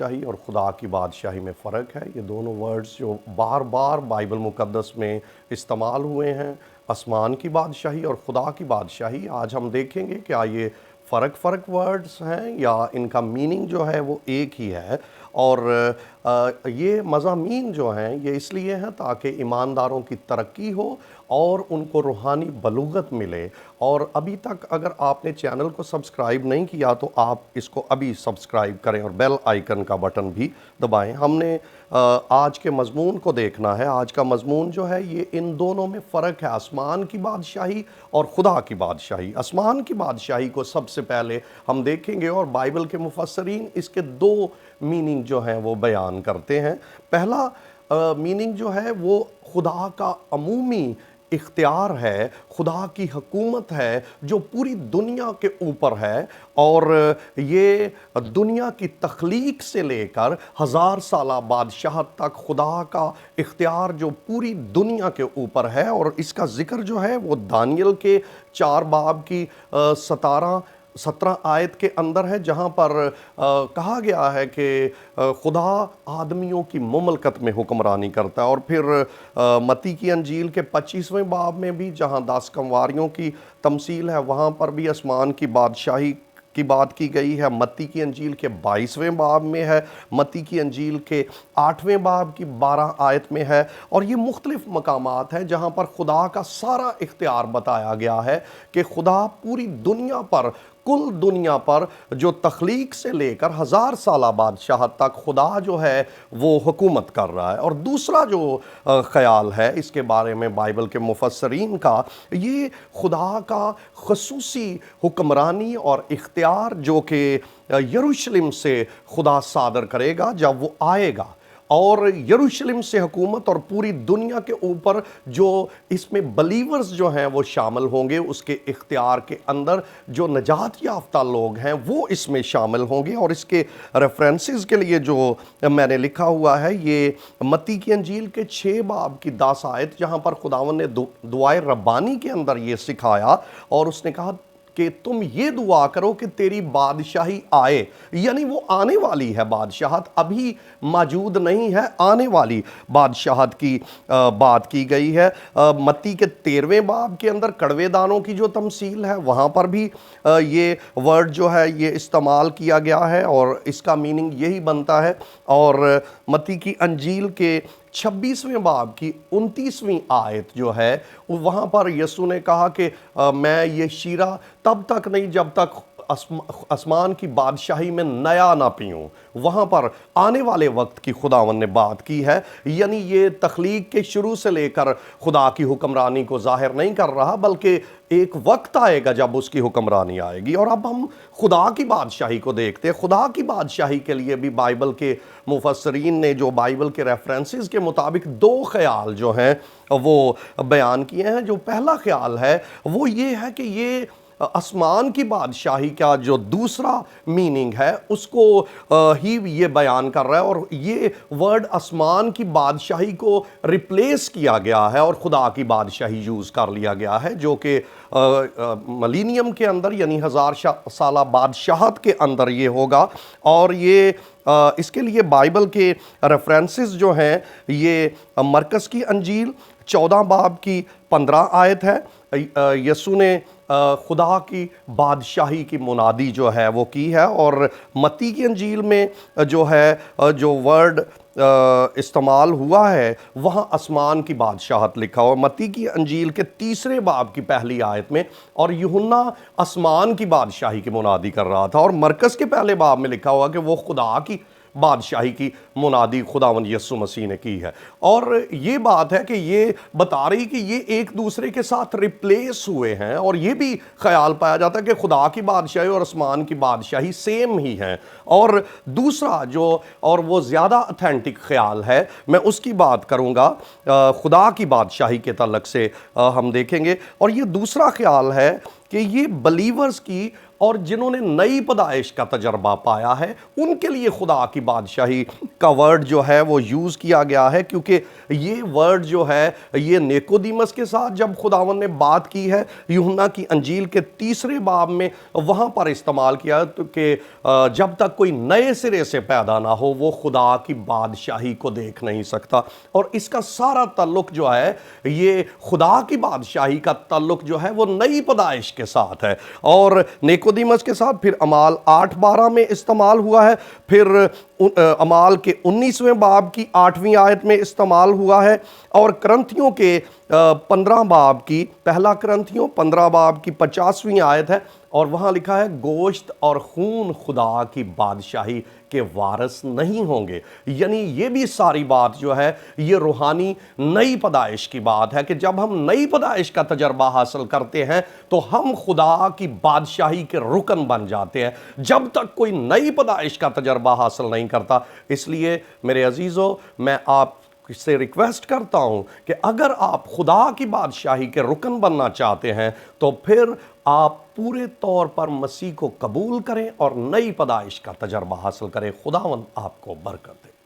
بادشاہی اور خدا کی بادشاہی میں فرق ہے۔ یہ دونوں ورڈز جو بار بار بائبل مقدس میں استعمال ہوئے ہیں، آسمان کی بادشاہی اور خدا کی بادشاہی، آج ہم دیکھیں گے کیا یہ فرق ورڈز ہیں یا ان کا میننگ جو ہے وہ ایک ہی ہے۔ اور یہ مضامین جو ہیں یہ اس لیے ہیں تاکہ ایمانداروں کی ترقی ہو اور ان کو روحانی بلوغت ملے۔ اور ابھی تک اگر آپ نے چینل کو سبسکرائب نہیں کیا تو آپ اس کو ابھی سبسکرائب کریں اور بیل آئیکن کا بٹن بھی دبائیں۔ ہم نے آج کے مضمون کو دیکھنا ہے۔ آج کا مضمون جو ہے یہ ان دونوں میں فرق ہے، آسمان کی بادشاہی اور خدا کی بادشاہی۔ آسمان کی بادشاہی کو سب سے پہلے ہم دیکھیں گے اور بائبل کے مفسرین اس کے دو میننگ جو ہیں وہ بیان کرتے ہیں۔ پہلا میننگ جو ہے وہ خدا کا عمومی اختیار ہے، خدا کی حکومت ہے جو پوری دنیا کے اوپر ہے، اور یہ دنیا کی تخلیق سے لے کر 1000 سالہ بادشاہت تک خدا کا اختیار جو پوری دنیا کے اوپر ہے۔ اور اس کا ذکر جو ہے وہ دانیل کے 4 باب کی 17 آیت کے اندر ہے، جہاں پر کہا گیا ہے کہ خدا آدمیوں کی مملکت میں حکمرانی کرتا ہے۔ اور پھر متی کی انجیل کے 25ویں باب میں بھی جہاں 10 کمواریوں کی تمثیل ہے وہاں پر بھی آسمان کی بادشاہی کی بات کی گئی ہے۔ متی کی انجیل کے 22ویں باب میں ہے، متی کی انجیل کے 8ویں باب کی 12 آیت میں ہے، اور یہ مختلف مقامات ہیں جہاں پر خدا کا سارا اختیار بتایا گیا ہے کہ خدا پوری دنیا پر، کل دنیا پر جو تخلیق سے لے کر 1000 سالہ بادشاہت تک خدا جو ہے وہ حکومت کر رہا ہے۔ اور دوسرا جو خیال ہے اس کے بارے میں بائبل کے مفسرین کا، یہ خدا کا خصوصی حکمرانی اور اختیار جو کہ یروشلم سے خدا صادر کرے گا جب وہ آئے گا، اور یروشلم سے حکومت اور پوری دنیا کے اوپر جو اس میں بلیورز جو ہیں وہ شامل ہوں گے، اس کے اختیار کے اندر جو نجات یافتہ لوگ ہیں وہ اس میں شامل ہوں گے۔ اور اس کے ریفرنسز کے لیے جو میں نے لکھا ہوا ہے، یہ متی کی انجیل کے 6 باب کی 10 آیت، جہاں پر خداوند نے دعائے ربانی کے اندر یہ سکھایا، اور اس نے کہا کہ تم یہ دعا کرو کہ تیری بادشاہی آئے، یعنی وہ آنے والی ہے بادشاہت، ابھی موجود نہیں ہے، آنے والی بادشاہت کی بات کی گئی ہے۔ متی کے 13ویں باب کے اندر کڑوے دانوں کی جو تمثیل ہے وہاں پر بھی یہ ورڈ جو ہے یہ استعمال کیا گیا ہے، اور اس کا میننگ یہی بنتا ہے۔ اور متی کی انجیل کے 26ویں باب کی 29ویں آیت جو ہے وہاں پر یسوع نے کہا کہ میں یہ شیرہ تب تک نہیں جب تک آسمان کی بادشاہی میں نیا نہ پیوں۔ وہاں پر آنے والے وقت کی خداوند نے بات کی ہے، یعنی یہ تخلیق کے شروع سے لے کر خدا کی حکمرانی کو ظاہر نہیں کر رہا، بلکہ ایک وقت آئے گا جب اس کی حکمرانی آئے گی۔ اور اب ہم خدا کی بادشاہی کو دیکھتے ہیں۔ خدا کی بادشاہی کے لیے بھی بائبل کے مفسرین نے جو بائبل کے ریفرنسز کے مطابق 2 خیال جو ہیں وہ بیان کیے ہیں۔ جو پہلا خیال ہے وہ یہ ہے کہ یہ آسمان کی بادشاہی کا جو دوسرا میننگ ہے اس کو ہی یہ بیان کر رہا ہے، اور یہ ورڈ آسمان کی بادشاہی کو ریپلیس کیا گیا ہے اور خدا کی بادشاہی یوز کر لیا گیا ہے، جو کہ ملینیم کے اندر یعنی 1000 سالہ بادشاہت کے اندر یہ ہوگا۔ اور یہ اس کے لیے بائبل کے ریفرنسز جو ہیں یہ مرکز کی انجیل 14 باب کی 15 آیت ہے۔ یسوع نے خدا کی بادشاہی کی منادی جو ہے وہ کی ہے، اور متی کی انجیل میں جو ہے جو ورڈ استعمال ہوا ہے وہاں آسمان کی بادشاہت لکھا ہوا، متی کی انجیل کے 3 باب کی پہلی آیت میں، اور یوحنا آسمان کی بادشاہی کی منادی کر رہا تھا، اور مرکز کے پہلے باب میں لکھا ہوا کہ وہ خدا کی بادشاہی کی منادی خداوند یسوع مسیح نے کی ہے۔ اور یہ بات ہے کہ یہ بتا رہی کہ یہ ایک دوسرے کے ساتھ ریپلیس ہوئے ہیں، اور یہ بھی خیال پایا جاتا ہے کہ خدا کی بادشاہی اور آسمان کی بادشاہی سیم ہی ہیں۔ اور دوسرا جو اور وہ زیادہ اتھینٹک خیال ہے، میں اس کی بات کروں گا، خدا کی بادشاہی کے تعلق سے ہم دیکھیں گے، اور یہ دوسرا خیال ہے کہ یہ بلیورز کی اور جنہوں نے نئی پیدائش کا تجربہ پایا ہے ان کے لیے خدا کی بادشاہی کا ورڈ جو ہے وہ یوز کیا گیا ہے، کیونکہ یہ ورڈ جو ہے یہ نیکودیمس کے ساتھ جب خداوند نے بات کی ہے یوحنا کی انجیل کے 3 باب میں، وہاں پر استعمال کیا کہ جب تک کوئی نئے سرے سے پیدا نہ ہو وہ خدا کی بادشاہی کو دیکھ نہیں سکتا۔ اور اس کا سارا تعلق جو ہے یہ خدا کی بادشاہی کا تعلق جو ہے وہ نئی پیدائش کے ساتھ ہے، اور نیکودیمس کے ساتھ پھر اعمال 8:12 میں استعمال ہوا ہے، پھر اعمال کے 19ویں باب کی 8ویں آیت میں استعمال ہوا ہے، اور کرنتھیوں کے 15 باب کی، پہلا کرنتھیوں 15 باب کی 50ویں آیت ہے، اور وہاں لکھا ہے گوشت اور خون خدا کی بادشاہی کے وارث نہیں ہوں گے۔ یعنی یہ بھی ساری بات جو ہے یہ روحانی نئی پیدائش کی بات ہے کہ جب ہم نئی پیدائش کا تجربہ حاصل کرتے ہیں تو ہم خدا کی بادشاہی کے رکن بن جاتے ہیں، جب تک کوئی نئی پیدائش کا تجربہ حاصل نہیں کرتا۔ اس لیے میرے عزیزو، میں آپ سے ریکویسٹ کرتا ہوں کہ اگر آپ خدا کی بادشاہی کے رکن بننا چاہتے ہیں تو پھر آپ پورے طور پر مسیح کو قبول کریں اور نئی پیدائش کا تجربہ حاصل کریں۔ خداوند آپ کو برکت دے۔